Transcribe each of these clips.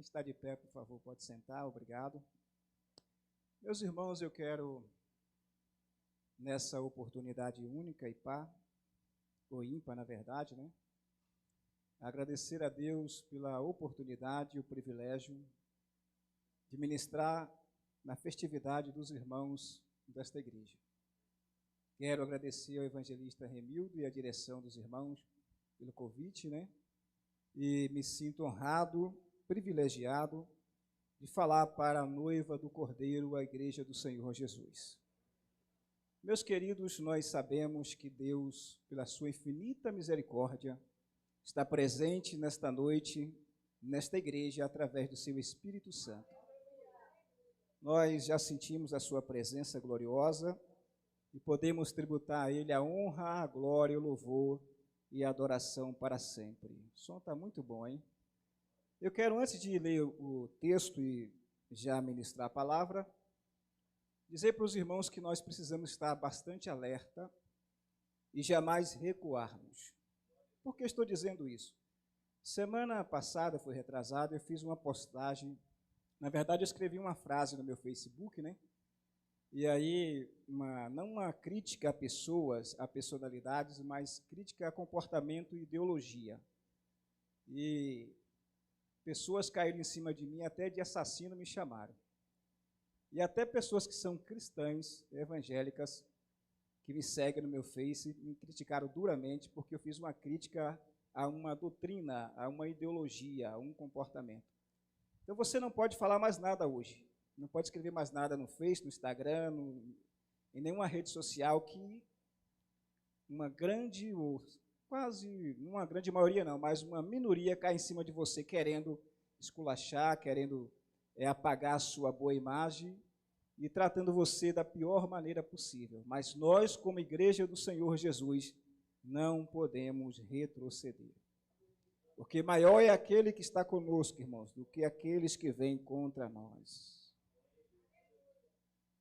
Quem está de pé, por favor, pode sentar. Obrigado. Meus irmãos, eu quero, nessa oportunidade única e ou ímpar, na verdade, né? Agradecer a Deus pela oportunidade e o privilégio de ministrar na festividade dos irmãos desta igreja. Quero agradecer ao evangelista Remildo e à direção dos irmãos pelo convite, né? E me sinto honrado, privilegiado de falar para a noiva do Cordeiro, a igreja do Senhor Jesus. Meus queridos, nós sabemos que Deus, pela sua infinita misericórdia, está presente nesta noite, nesta igreja, através do seu Espírito Santo. Nós já sentimos a sua presença gloriosa e podemos tributar a Ele a honra, a glória, o louvor e a adoração para sempre. O som está muito bom, hein? Eu quero, antes de ler o texto e já ministrar a palavra, dizer para os irmãos que nós precisamos estar bastante alerta e jamais recuarmos. Por que estou dizendo isso? Semana passada, foi retrasada, eu fiz uma postagem. Na verdade, eu escrevi uma frase no meu Facebook, né? E aí, não uma crítica a pessoas, a personalidades, mas crítica a comportamento e ideologia. E pessoas caíram em cima de mim, até de assassino me chamaram. E até pessoas que são cristãs, evangélicas, que me seguem no meu Face, me criticaram duramente porque eu fiz uma crítica a uma doutrina, a uma ideologia, a um comportamento. Então você não pode falar mais nada hoje. Não pode escrever mais nada no Face, no Instagram, em nenhuma rede social que uma grande, ou quase, não uma grande maioria não, mas uma minoria cai em cima de você querendo esculachar, querendo apagar a sua boa imagem e tratando você da pior maneira possível. Mas nós, como igreja do Senhor Jesus, não podemos retroceder. Porque maior é aquele que está conosco, irmãos, do que aqueles que vêm contra nós.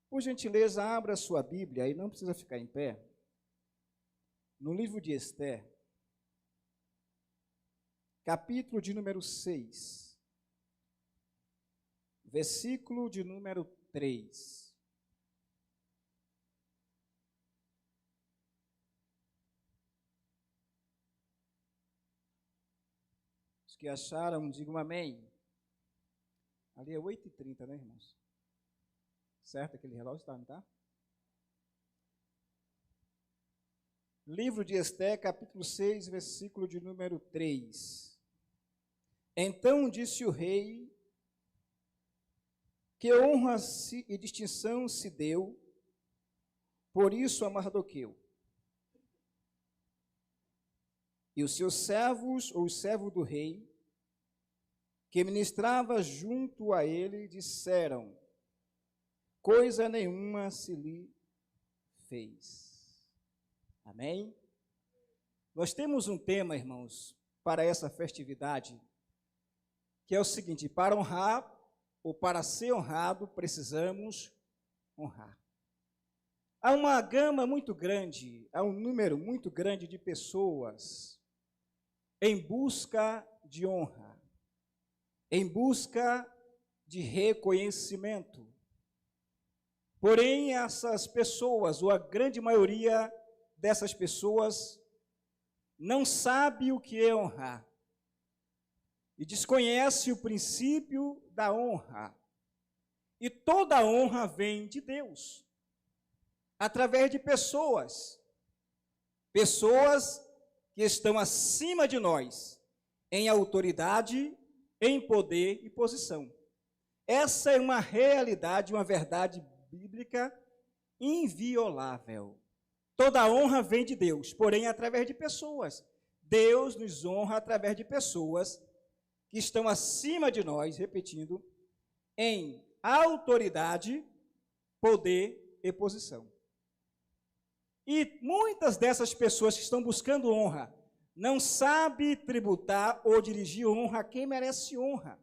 Por gentileza, abra a sua Bíblia, e não precisa ficar em pé, no livro de Esther, capítulo de número 6, versículo de número 3. Os que acharam, digam amém. Ali é 8h30, né, irmãos? Certo? Aquele relógio está, não está? Livro de Esther, capítulo 6, versículo de número 3. Então disse o rei que honra e distinção se deu, por isso a Mardoqueu. E os seus servos, ou os servos do rei, que ministrava junto a ele, disseram: coisa nenhuma se lhe fez. Amém? Nós temos um tema, irmãos, para essa festividade, que é o seguinte: para honrar ou para ser honrado, precisamos honrar. Há uma gama muito grande, há um número muito grande de pessoas em busca de honra, em busca de reconhecimento. Porém, essas pessoas, ou a grande maioria dessas pessoas, não sabe o que é honrar e desconhece o princípio da honra. E toda honra vem de Deus, através de pessoas que estão acima de nós, em autoridade, em poder e posição. Essa é uma realidade, uma verdade bíblica inviolável. Toda honra vem de Deus, porém através de pessoas. Deus nos honra através de pessoas que estão acima de nós, repetindo, em autoridade, poder e posição. E muitas dessas pessoas que estão buscando honra não sabem tributar ou dirigir honra a quem merece honra.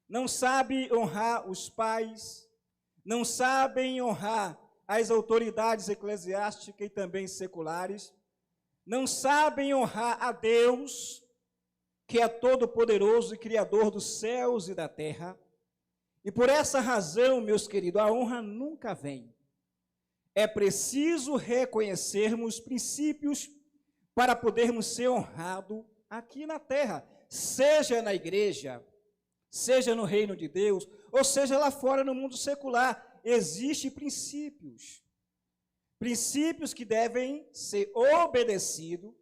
Não sabem honrar os pais, não sabem honrar as autoridades eclesiásticas e também seculares, não sabem honrar a Deus, que é todo-poderoso e criador dos céus e da terra. E por essa razão, meus queridos, a honra nunca vem. É preciso reconhecermos princípios para podermos ser honrados aqui na terra, seja na igreja, seja no reino de Deus, ou seja lá fora no mundo secular. Existem princípios. Princípios que devem ser obedecidos,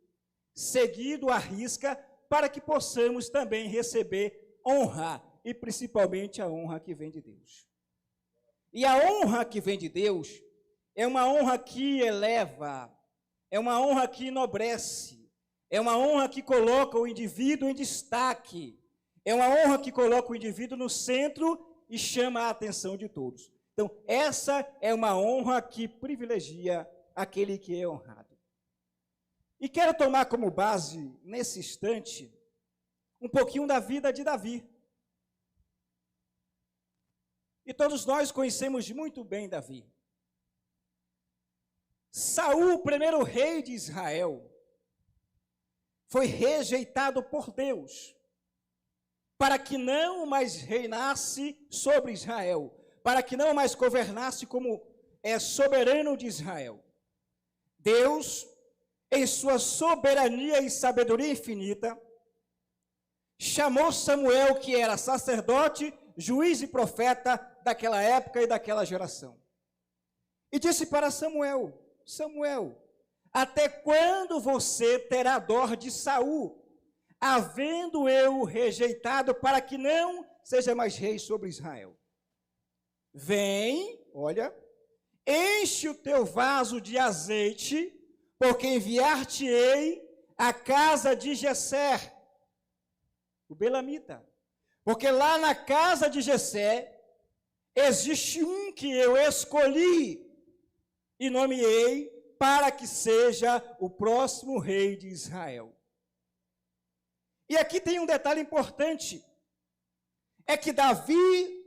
seguidos à risca, para que possamos também receber honra, e principalmente a honra que vem de Deus. E a honra que vem de Deus é uma honra que eleva, é uma honra que enobrece, é uma honra que coloca o indivíduo em destaque, é uma honra que coloca o indivíduo no centro e chama a atenção de todos. Então, essa é uma honra que privilegia aquele que é honrado. E quero tomar como base, nesse instante, um pouquinho da vida de Davi. E todos nós conhecemos muito bem Davi. Saul, o primeiro rei de Israel, foi rejeitado por Deus, para que não mais reinasse sobre Israel, para que não mais governasse como soberano de Israel. Deus, em sua soberania e sabedoria infinita, chamou Samuel, que era sacerdote, juiz e profeta daquela época e daquela geração. E disse para Samuel: Samuel, até quando você terá dó de Saul, havendo eu o rejeitado, para que não seja mais rei sobre Israel? Vem, olha, enche o teu vaso de azeite, porque enviar-te-ei à casa de Jessé, o belamita. Porque lá na casa de Jessé existe um que eu escolhi e nomeei para que seja o próximo rei de Israel. E aqui tem um detalhe importante, é que Davi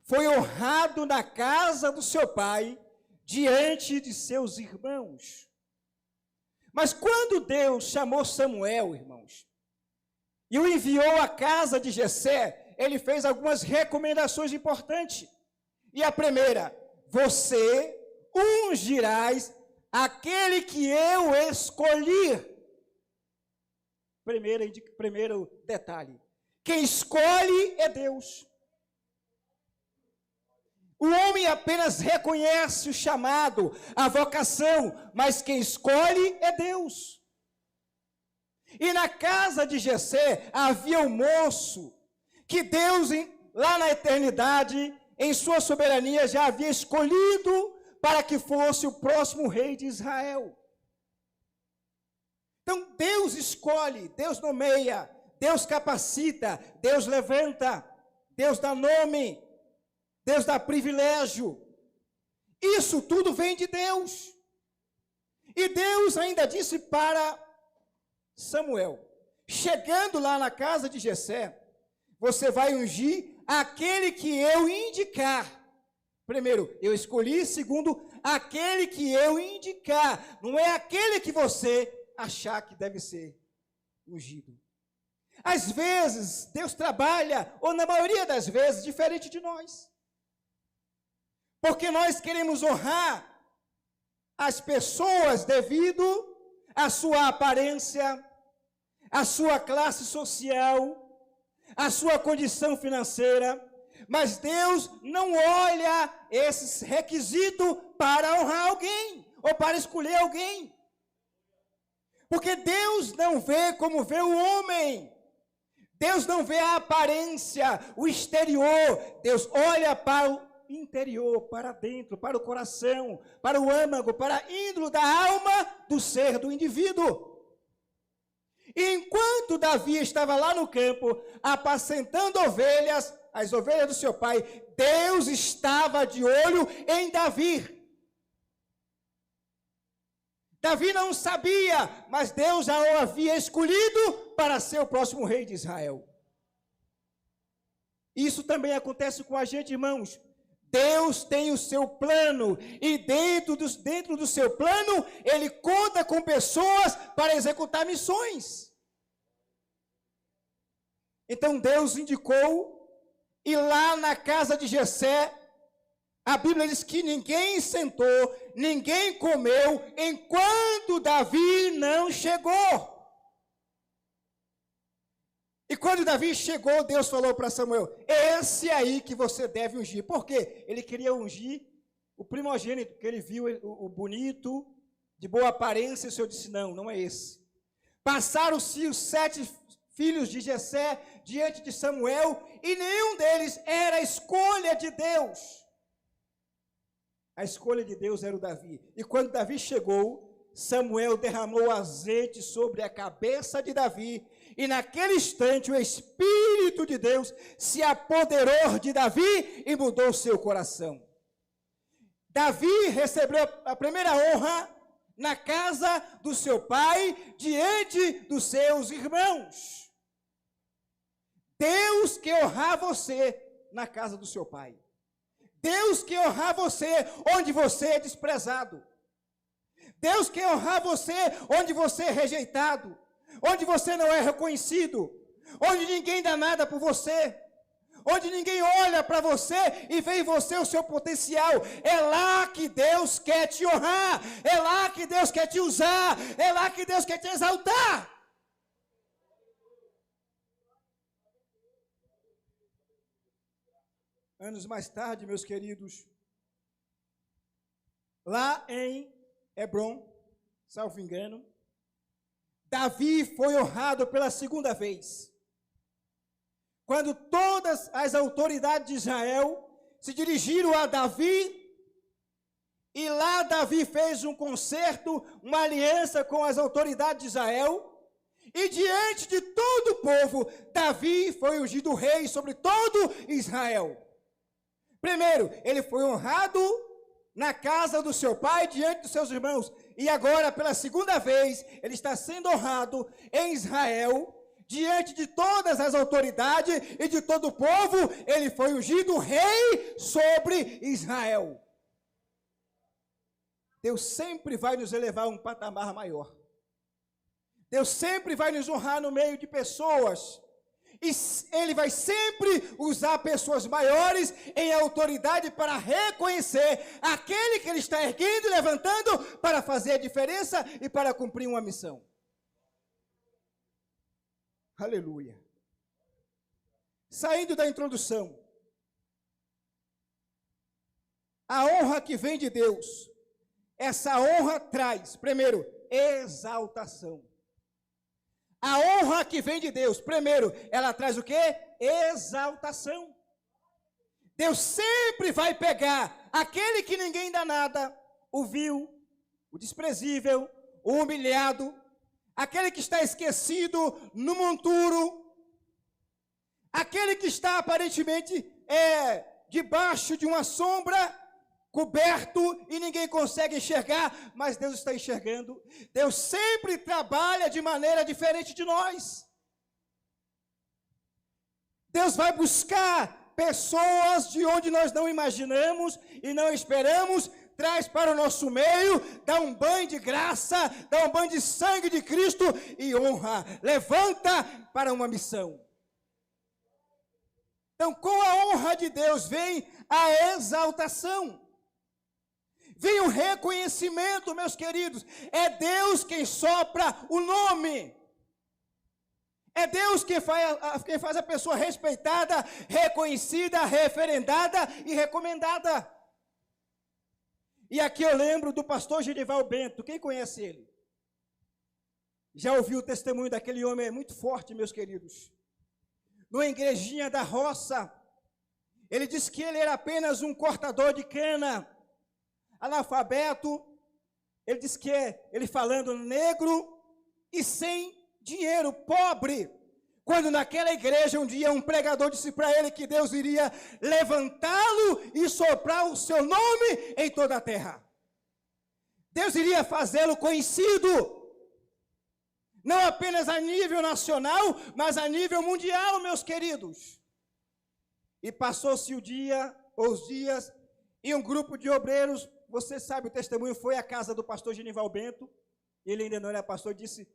foi honrado na casa do seu pai, diante de seus irmãos. Mas quando Deus chamou Samuel, irmãos, e o enviou à casa de Jessé, ele fez algumas recomendações importantes. E a primeira: você ungirás aquele que eu escolhi. Primeiro detalhe: quem escolhe é Deus. O homem apenas reconhece o chamado, a vocação, mas quem escolhe é Deus. E na casa de Jessé havia um moço que Deus, lá na eternidade, em sua soberania, já havia escolhido para que fosse o próximo rei de Israel. Então Deus escolhe, Deus nomeia, Deus capacita, Deus levanta, Deus dá nome, Deus dá privilégio. Isso tudo vem de Deus. E Deus ainda disse para Samuel: chegando lá na casa de Jessé, você vai ungir aquele que eu indicar. Primeiro, eu escolhi. Segundo, aquele que eu indicar. Não é aquele que você achar que deve ser ungido. Às vezes, Deus trabalha, ou na maioria das vezes, diferente de nós. Porque nós queremos honrar as pessoas devido à sua aparência, à sua classe social, à sua condição financeira, mas Deus não olha esses requisitos para honrar alguém, ou para escolher alguém. Porque Deus não vê como vê o homem. Deus não vê a aparência, o exterior. Deus olha para o interior, para dentro, para o coração, para o âmago, para a índole da alma do ser do indivíduo. E enquanto Davi estava lá no campo, apacentando ovelhas, as ovelhas do seu pai, Deus estava de olho em Davi. Davi não sabia, mas Deus já o havia escolhido para ser o próximo rei de Israel. Isso também acontece com a gente, irmãos. Deus tem o seu plano, e dentro do seu plano, Ele conta com pessoas para executar missões. Então Deus indicou, e lá na casa de Jessé, a Bíblia diz que ninguém sentou, ninguém comeu, enquanto Davi não chegou. E quando Davi chegou, Deus falou para Samuel, esse aí que você deve ungir. Por quê? Ele queria ungir o primogênito, porque ele viu o bonito, de boa aparência, e o Senhor disse, não, não é esse. Passaram-se os 7 filhos de Jessé diante de Samuel, e nenhum deles era a escolha de Deus. A escolha de Deus era o Davi. E quando Davi chegou, Samuel derramou azeite sobre a cabeça de Davi, e naquele instante o Espírito de Deus se apoderou de Davi e mudou seu coração. Davi recebeu a primeira honra na casa do seu pai, diante dos seus irmãos. Deus quer honrar você na casa do seu pai. Deus quer honrar você onde você é desprezado. Deus quer honrar você onde você é rejeitado, onde você não é reconhecido, onde ninguém dá nada por você, onde ninguém olha para você e vê em você o seu potencial. É lá que Deus quer te honrar, é lá que Deus quer te usar, é lá que Deus quer te exaltar. Anos mais tarde, meus queridos, lá em Hebrom, salvo engano, Davi foi honrado pela segunda vez. Quando todas as autoridades de Israel se dirigiram a Davi, e lá Davi fez um concerto, uma aliança com as autoridades de Israel, e diante de todo o povo, Davi foi ungido rei sobre todo Israel. Primeiro, ele foi honrado na casa do seu pai, diante dos seus irmãos. E agora, pela segunda vez, ele está sendo honrado em Israel, diante de todas as autoridades e de todo o povo. Ele foi ungido rei sobre Israel. Deus sempre vai nos elevar a um patamar maior. Deus sempre vai nos honrar no meio de pessoas. E Ele vai sempre usar pessoas maiores em autoridade para reconhecer aquele que Ele está erguendo e levantando para fazer a diferença e para cumprir uma missão. Aleluia. Saindo da introdução, a honra que vem de Deus, essa honra traz, primeiro, exaltação. A honra que vem de Deus, primeiro, ela traz o quê? Exaltação. Deus sempre vai pegar aquele que ninguém dá nada, o vil, o desprezível, o humilhado, aquele que está esquecido no monturo, aquele que está aparentemente debaixo de uma sombra, coberto e ninguém consegue enxergar, mas Deus está enxergando. Deus sempre trabalha de maneira diferente de nós. Deus vai buscar pessoas de onde nós não imaginamos e não esperamos, traz para o nosso meio, dá um banho de graça, dá um banho de sangue de Cristo e honra, levanta para uma missão. Então, com a honra de Deus vem a exaltação. Vem o reconhecimento, meus queridos. É Deus quem sopra o nome. É Deus quem faz a pessoa respeitada, reconhecida, referendada e recomendada. E aqui eu lembro do pastor Genival Bento. Quem conhece ele? Já ouviu o testemunho daquele homem? É muito forte, meus queridos. Numa igrejinha da roça, ele disse que ele era apenas um cortador de cana, analfabeto. Ele disse que ele falando negro e sem dinheiro, pobre. Quando naquela igreja um dia um pregador disse para ele que Deus iria levantá-lo e soprar o seu nome em toda a terra. Deus iria fazê-lo conhecido, não apenas a nível nacional, mas a nível mundial, meus queridos. E passou-se o dia, ou os dias, e um grupo de obreiros, você sabe o testemunho, foi à casa do pastor Genival Bento, ele ainda não era pastor, disse,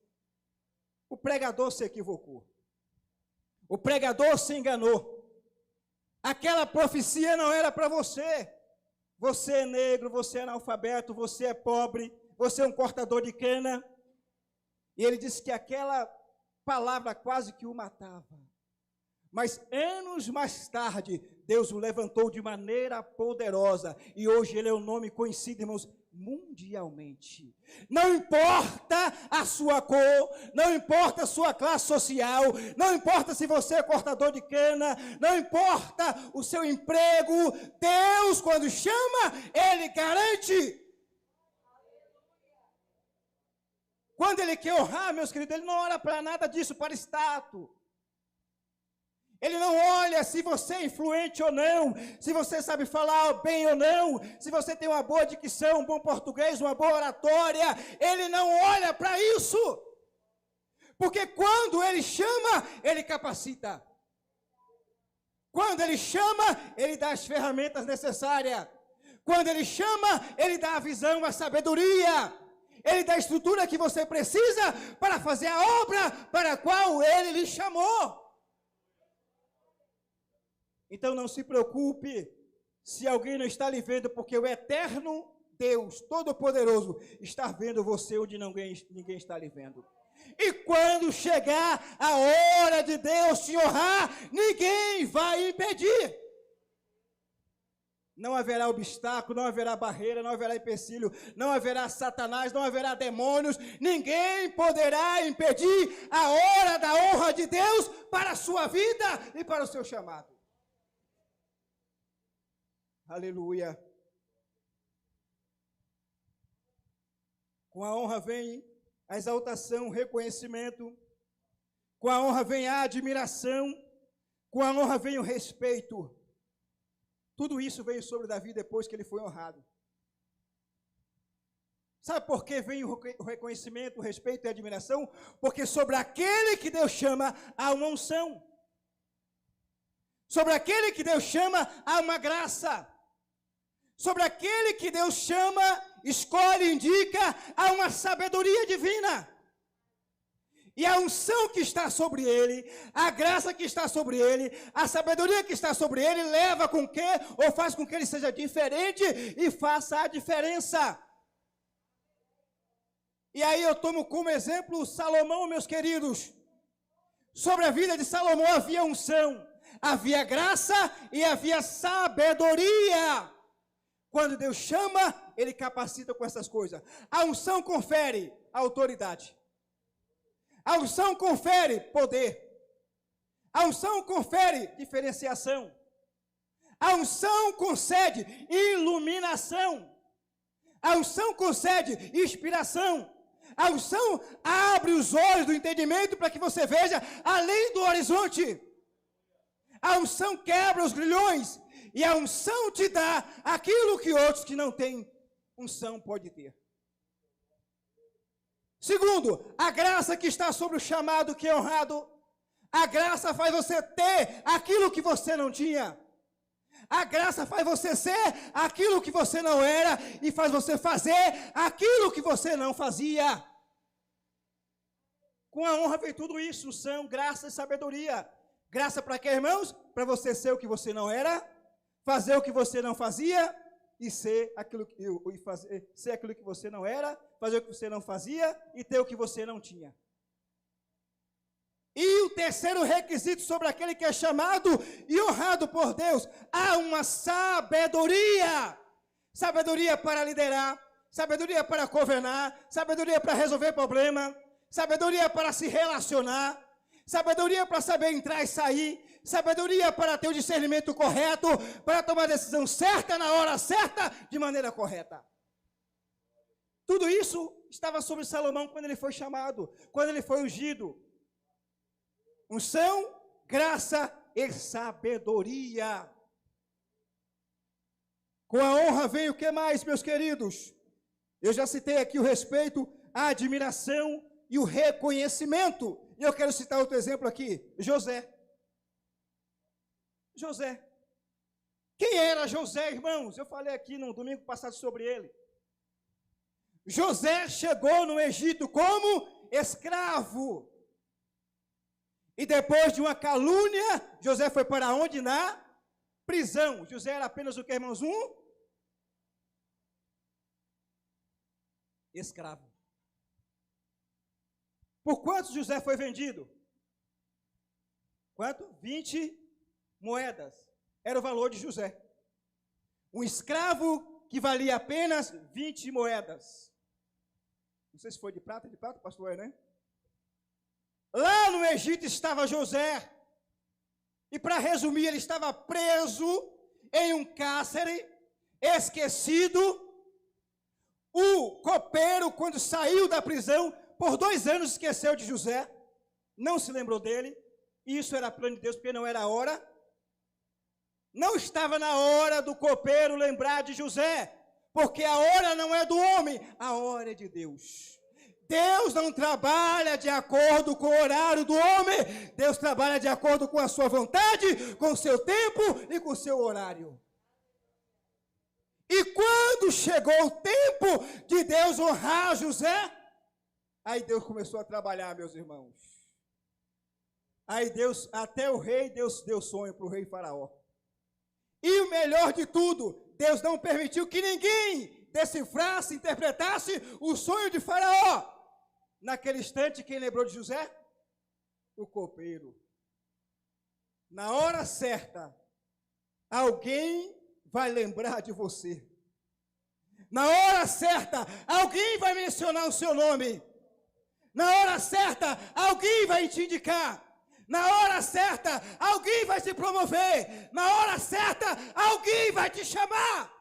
o pregador se equivocou. O pregador se enganou. Aquela profecia não era para você. Você é negro, você é analfabeto, você é pobre, você é um cortador de cana. E ele disse que aquela palavra quase que o matava. Mas anos mais tarde, Deus o levantou de maneira poderosa. E hoje ele é um nome conhecido, irmãos, mundialmente. Não importa a sua cor, não importa a sua classe social, não importa se você é cortador de cana, não importa o seu emprego, Deus, quando chama, Ele garante. Quando Ele quer honrar, meus queridos, Ele não olha para nada disso, para status. Ele não olha se você é influente ou não, se você sabe falar bem ou não, se você tem uma boa dicção, um bom português, uma boa oratória. Ele não olha para isso. Porque quando Ele chama, Ele capacita. Quando Ele chama, Ele dá as ferramentas necessárias. Quando Ele chama, Ele dá a visão, a sabedoria. Ele dá a estrutura que você precisa para fazer a obra para a qual Ele lhe chamou. Então não se preocupe se alguém não está lhe vendo, porque o eterno Deus Todo-Poderoso está vendo você onde ninguém está lhe vendo. E quando chegar a hora de Deus te honrar, ninguém vai impedir. Não haverá obstáculo, não haverá barreira, não haverá empecilho, não haverá Satanás, não haverá demônios. Ninguém poderá impedir a hora da honra de Deus para a sua vida e para o seu chamado. Aleluia. Com a honra vem a exaltação, o reconhecimento. Com a honra vem a admiração. Com a honra vem o respeito. Tudo isso veio sobre Davi depois que ele foi honrado. Sabe por que vem o reconhecimento, o respeito e a admiração? Porque sobre aquele que Deus chama, há uma unção. Sobre aquele que Deus chama, há uma graça. Sobre aquele que Deus chama, escolhe, indica, há uma sabedoria divina. E a unção que está sobre ele, a graça que está sobre ele, a sabedoria que está sobre ele, leva com que, ou faz com que ele seja diferente e faça a diferença. E aí eu tomo como exemplo Salomão, meus queridos. Sobre a vida de Salomão havia unção, havia graça e havia sabedoria. Quando Deus chama, Ele capacita com essas coisas. A unção confere autoridade. A unção confere poder. A unção confere diferenciação. A unção concede iluminação. A unção concede inspiração. A unção abre os olhos do entendimento para que você veja além do horizonte. A unção quebra os grilhões. E a unção te dá aquilo que outros que não têm unção podem ter. Segundo, a graça que está sobre o chamado que é honrado. A graça faz você ter aquilo que você não tinha. A graça faz você ser aquilo que você não era e faz você fazer aquilo que você não fazia. Com a honra vem tudo isso, unção, graça e sabedoria. Graça para quê, irmãos? Para você ser o que você não era, fazer o que você não fazia e ser aquilo que você não era, fazer o que você não fazia e ter o que você não tinha. E o terceiro requisito sobre aquele que é chamado e honrado por Deus, há uma sabedoria. Sabedoria para liderar, sabedoria para governar, sabedoria para resolver problema, sabedoria para se relacionar, sabedoria para saber entrar e sair, sabedoria para ter o discernimento correto, para tomar a decisão certa, na hora certa, de maneira correta. Tudo isso estava sobre Salomão quando ele foi chamado, quando ele foi ungido. Unção, graça e sabedoria. Com a honra vem o que mais, meus queridos? Eu já citei aqui o respeito, a admiração e o reconhecimento. E eu quero citar outro exemplo aqui, José. José. Quem era José, irmãos? Eu falei aqui no domingo passado sobre ele. José chegou no Egito como escravo. E depois de uma calúnia, José foi para onde? Na prisão. José era apenas o que, irmãos? Um escravo. Por quanto José foi vendido? Quanto? 20 moedas. Era o valor de José. Um escravo que valia apenas 20 moedas. Não sei se foi de prata, pastor, né? Lá no Egito estava José. E para resumir, ele estava preso em um cárcere, esquecido. O copeiro, quando saiu da prisão, por 2 anos esqueceu de José. Não se lembrou dele. Isso era plano de Deus, porque não era a hora. Não estava na hora do copeiro lembrar de José, porque a hora não é do homem, a hora é de Deus. Deus não trabalha de acordo com o horário do homem, Deus trabalha de acordo com a sua vontade, com o seu tempo e com o seu horário. E quando chegou o tempo de Deus honrar José, aí Deus começou a trabalhar, meus irmãos. Aí Deus, até o rei, Deus deu sonho para o rei Faraó. E o melhor de tudo, Deus não permitiu que ninguém decifrasse, interpretasse o sonho de Faraó. Naquele instante, quem lembrou de José? O copeiro. Na hora certa, alguém vai lembrar de você. Na hora certa, alguém vai mencionar o seu nome. Na hora certa, alguém vai te indicar. Na hora certa, alguém vai se promover. Na hora certa, alguém vai te chamar.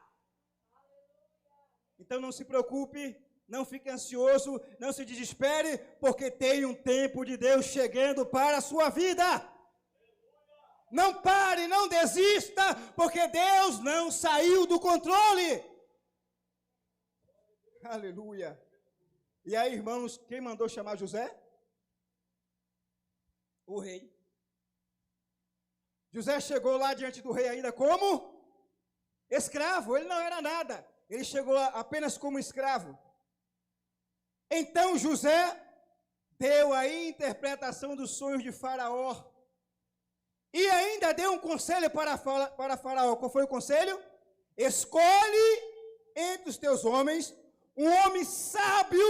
Então não se preocupe, não fique ansioso, não se desespere, porque tem um tempo de Deus chegando para a sua vida. Não pare, não desista, porque Deus não saiu do controle. Aleluia. E aí, irmãos, quem mandou chamar José? O rei. José chegou lá diante do rei ainda como escravo, ele não era nada, ele chegou lá apenas como escravo. Então José deu a interpretação dos sonhos de Faraó e ainda deu um conselho para Faraó. Qual foi o conselho? Escolhe entre os teus homens um homem sábio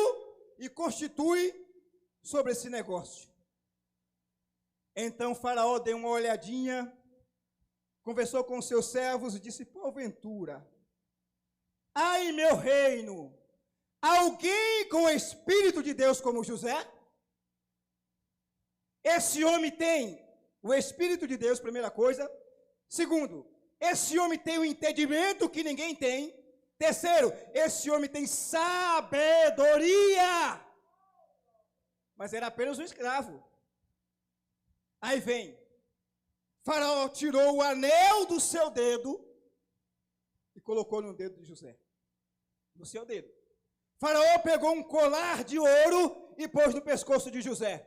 e constitui sobre esse negócio. Então Faraó deu uma olhadinha, conversou com seus servos e disse: porventura, há em meu reino alguém com o Espírito de Deus como José? Esse homem tem o Espírito de Deus, primeira coisa. Segundo, esse homem tem um entendimento que ninguém tem. Terceiro, esse homem tem sabedoria. Mas era apenas um escravo. Aí vem, Faraó tirou o anel do seu dedo e colocou no dedo de José. No seu dedo. Faraó pegou um colar de ouro e pôs no pescoço de José.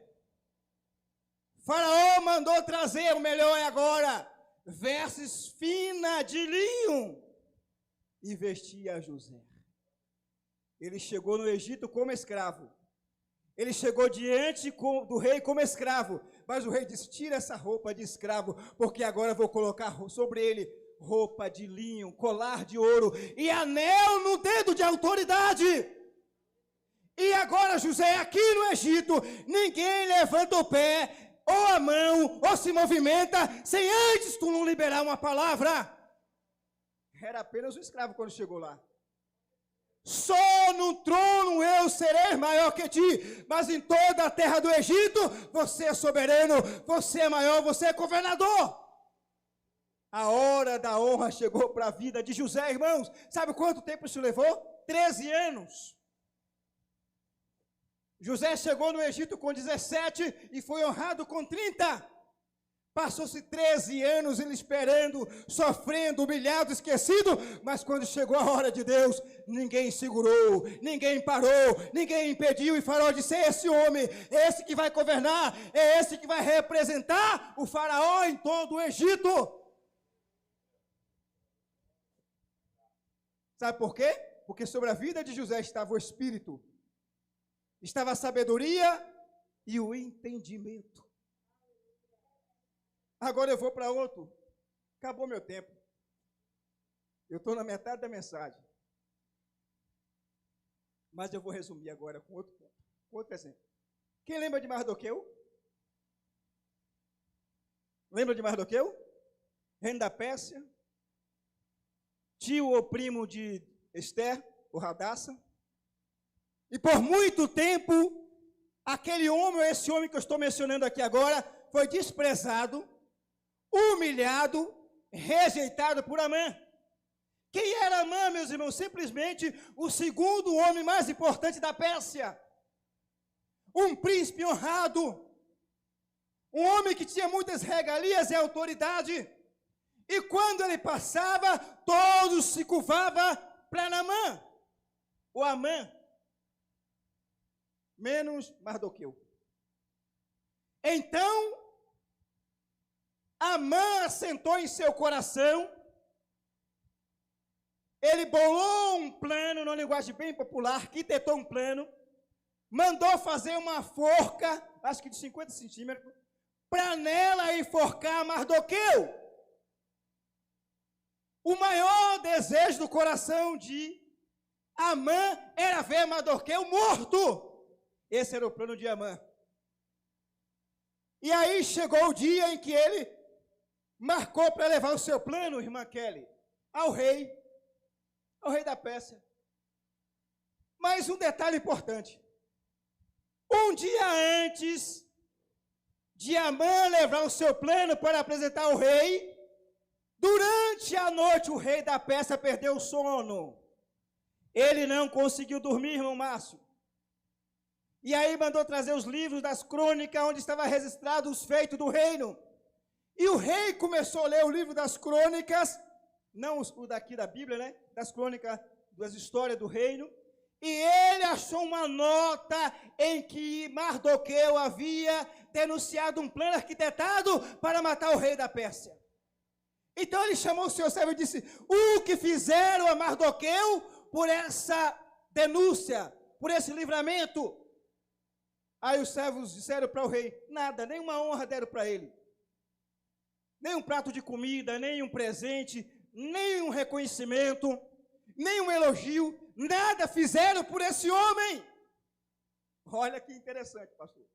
Faraó mandou trazer, o melhor é agora, vestes finas de linho e vestia José. Ele chegou no Egito como escravo. Ele chegou diante do rei como escravo, mas o rei disse: tira essa roupa de escravo, porque agora eu vou colocar sobre ele roupa de linho, colar de ouro e anel no dedo de autoridade. E agora José, aqui no Egito, ninguém levanta o pé, ou a mão, ou se movimenta, sem antes tu não liberar uma palavra. Era apenas um escravo quando chegou lá. Só no trono eu serei maior que ti, mas em toda a terra do Egito, você é soberano, você é maior, você é governador. A hora da honra chegou para a vida de José, irmãos. Sabe quanto tempo isso levou? 13 anos. José chegou no Egito com 17 e foi honrado com 30. Passou-se 13 anos ele esperando, sofrendo, humilhado, esquecido, mas quando chegou a hora de Deus, ninguém segurou, ninguém parou, ninguém impediu, e Faraó disse: é esse homem, é esse que vai governar, é esse que vai representar o Faraó em todo o Egito. Sabe por quê? Porque sobre a vida de José estava o Espírito, estava a sabedoria e o entendimento. Agora eu vou para outro. Acabou meu tempo. Eu estou na metade da mensagem. Mas eu vou resumir agora com outro ponto, com outro exemplo. Quem lembra de Mardoqueu? Lembra de Mardoqueu? Reino da Pérsia. Tio ou primo de Esther, ou Radassa. E por muito tempo, aquele homem, ou esse homem que eu estou mencionando aqui agora, foi desprezado, humilhado, rejeitado por Amã. Quem era Amã, meus irmãos? Simplesmente o segundo homem mais importante da Pérsia. Um príncipe honrado. Um homem que tinha muitas regalias e autoridade. E quando ele passava, todos se curvavam para Naamã, ou Amã, menos Mardoqueu. Então, Amã assentou em seu coração, ele bolou um plano, numa linguagem bem popular, arquitetou um plano, mandou fazer uma forca, acho que de 50 centímetros, para nela enforcar Mardoqueu. O maior desejo do coração de Amã era ver Mardoqueu morto. Esse era o plano de Amã. E aí chegou o dia em que ele marcou para levar o seu plano, irmã Kelly, ao rei da Pérsia. Mas um detalhe importante. Um dia antes de Amã levar o seu plano para apresentar ao rei, durante a noite o rei da Pérsia perdeu o sono. Ele não conseguiu dormir, irmão Márcio. E aí mandou trazer os livros das crônicas, onde estava registrado os feitos do reino. E o rei começou a ler o livro das crônicas, não o daqui da Bíblia, né? Das crônicas, das histórias do reino. E ele achou uma nota em que Mardoqueu havia denunciado um plano arquitetado para matar o rei da Pérsia. Então ele chamou o seu servo e disse: o que fizeram a Mardoqueu por essa denúncia, por esse livramento? Aí os servos disseram para o rei: nada, nenhuma honra deram para ele. Nem um prato de comida, nem um presente, nem um reconhecimento, nem um elogio, nada fizeram por esse homem. Olha que interessante, pastor.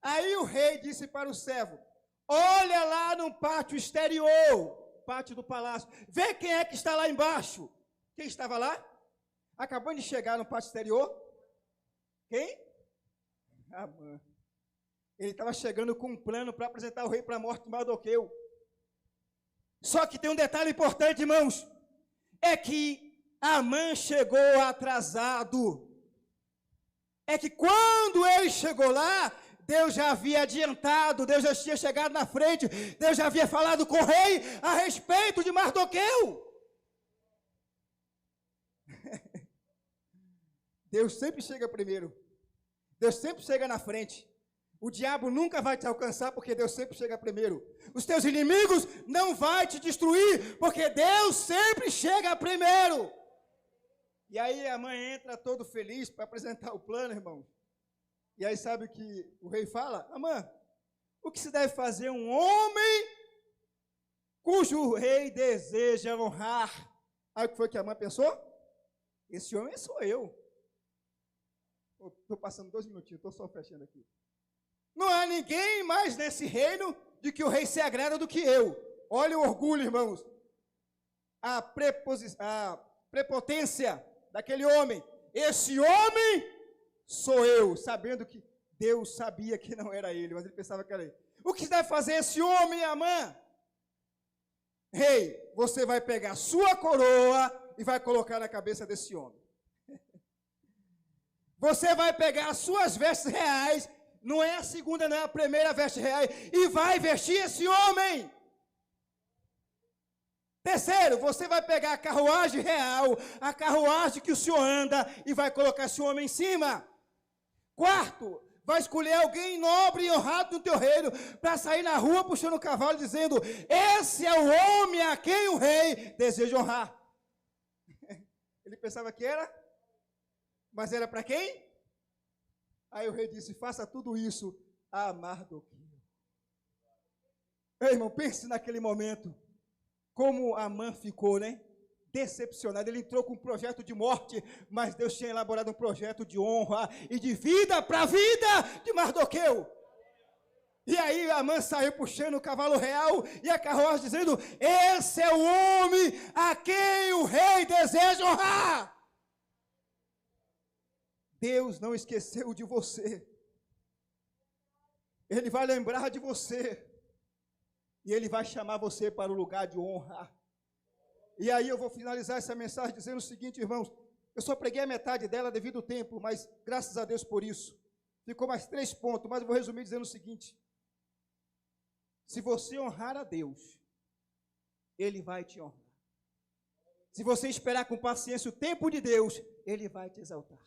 Aí o rei disse para o servo: olha lá no pátio exterior, pátio do palácio, vê quem é que está lá embaixo. Quem estava lá? Acabou de chegar no pátio exterior. Quem? Amã. Ele estava chegando com um plano para apresentar o rei para a morte de Mardoqueu. Só que tem um detalhe importante, irmãos, é que Amã chegou atrasado. É que quando ele chegou lá, Deus já havia adiantado, Deus já tinha chegado na frente, Deus já havia falado com o rei a respeito de Mardoqueu. Deus sempre chega primeiro. Deus sempre chega na frente. O diabo nunca vai te alcançar, porque Deus sempre chega primeiro. Os teus inimigos não vão te destruir, porque Deus sempre chega primeiro. E aí a mãe entra todo feliz para apresentar o plano, irmão. E aí sabe o que o rei fala? Amã, o que se deve fazer um homem cujo rei deseja honrar? Aí o que foi que a mãe pensou? Esse homem sou eu. Estou passando 2 minutinhos, estou só fechando aqui. Não há ninguém mais nesse reino de que o rei se agrada do que eu. Olha o orgulho, irmãos. A prepotência daquele homem. Esse homem sou eu, sabendo que Deus sabia que não era ele, mas ele pensava que era ele. O que deve fazer esse homem, Amã? Rei, você vai pegar sua coroa e vai colocar na cabeça desse homem. Você vai pegar as suas vestes reais, não é a segunda, não é a primeira veste real, e vai vestir esse homem. Terceiro, você vai pegar a carruagem real, a carruagem que o senhor anda, e vai colocar esse homem em cima. Quarto, vai escolher alguém nobre e honrado no teu reino, para sair na rua puxando o cavalo, dizendo: esse é o homem a quem o rei deseja honrar. Ele pensava que era, mas era para quem? Aí o rei disse: faça tudo isso a Mardoqueu. Ei, irmão, pense naquele momento, como Amã ficou, né? Decepcionado. Ele entrou com um projeto de morte, mas Deus tinha elaborado um projeto de honra e de vida para a vida de Mardoqueu. E aí Amã saiu puxando o cavalo real e a carruagem dizendo: esse é o homem a quem o rei deseja honrar. Deus não esqueceu de você. Ele vai lembrar de você. E Ele vai chamar você para o lugar de honra. E aí eu vou finalizar essa mensagem dizendo o seguinte, irmãos. Eu só preguei a metade dela devido ao tempo, mas graças a Deus por isso. Ficou mais 3 pontos, mas eu vou resumir dizendo o seguinte. Se você honrar a Deus, Ele vai te honrar. Se você esperar com paciência o tempo de Deus, Ele vai te exaltar.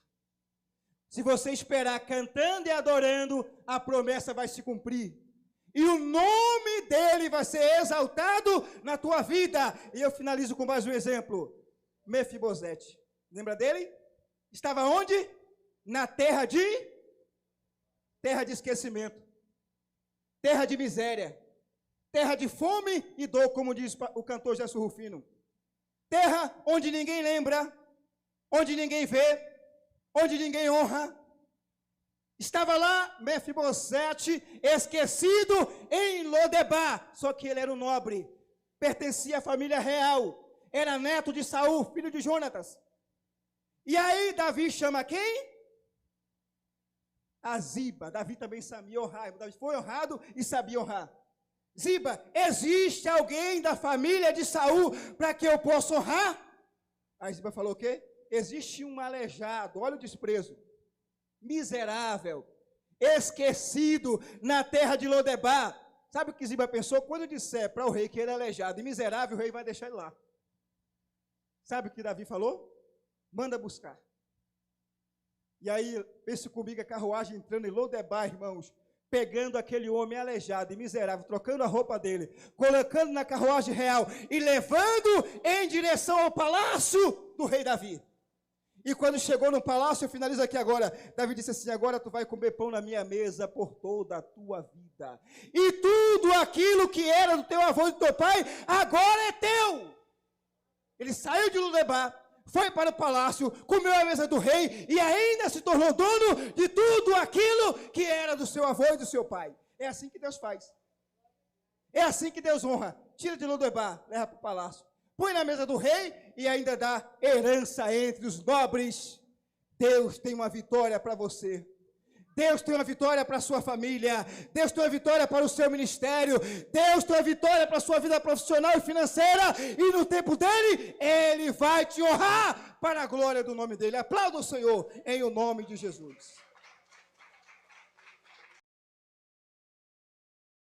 Se você esperar cantando e adorando, a promessa vai se cumprir. E o nome dele vai ser exaltado na tua vida. E eu finalizo com mais um exemplo. Mefibosete. Lembra dele? Estava onde? Na terra de esquecimento. Terra de miséria. Terra de fome e dor, como diz o cantor Gerson Rufino. Terra onde ninguém lembra, onde ninguém vê, onde ninguém honra. Estava lá Mefibosete, esquecido em Lodebar, só que ele era um nobre, pertencia à família real, era neto de Saul, filho de Jonatas. E aí Davi chama quem? A Ziba. Davi também sabia honrar, Davi foi honrado e sabia honrar. Ziba, existe alguém da família de Saul para que eu possa honrar? A Ziba falou o quê? Existe um aleijado, olha o desprezo, miserável, esquecido na terra de Lodebar. Sabe o que Ziba pensou? Quando eu disser para o rei que ele é aleijado e miserável, o rei vai deixar ele lá. Sabe o que Davi falou? Manda buscar. E aí, pense comigo, a carruagem entrando em Lodebar, irmãos, pegando aquele homem aleijado e miserável, trocando a roupa dele, colocando na carruagem real e levando em direção ao palácio do rei Davi. E quando chegou no palácio, eu finalizo aqui agora, Davi disse assim: agora tu vai comer pão na minha mesa por toda a tua vida. E tudo aquilo que era do teu avô e do teu pai, agora é teu. Ele saiu de Lodebar, foi para o palácio, comeu a mesa do rei e ainda se tornou dono de tudo aquilo que era do seu avô e do seu pai. É assim que Deus faz. É assim que Deus honra. Tira de Lodebar, leva para o palácio. Põe na mesa do rei e ainda dá herança entre os nobres. Deus tem uma vitória para você. Deus tem uma vitória para a sua família. Deus tem uma vitória para o seu ministério. Deus tem uma vitória para a sua vida profissional e financeira. E no tempo dele, Ele vai te honrar para a glória do nome dele. Aplauda o Senhor em o nome de Jesus.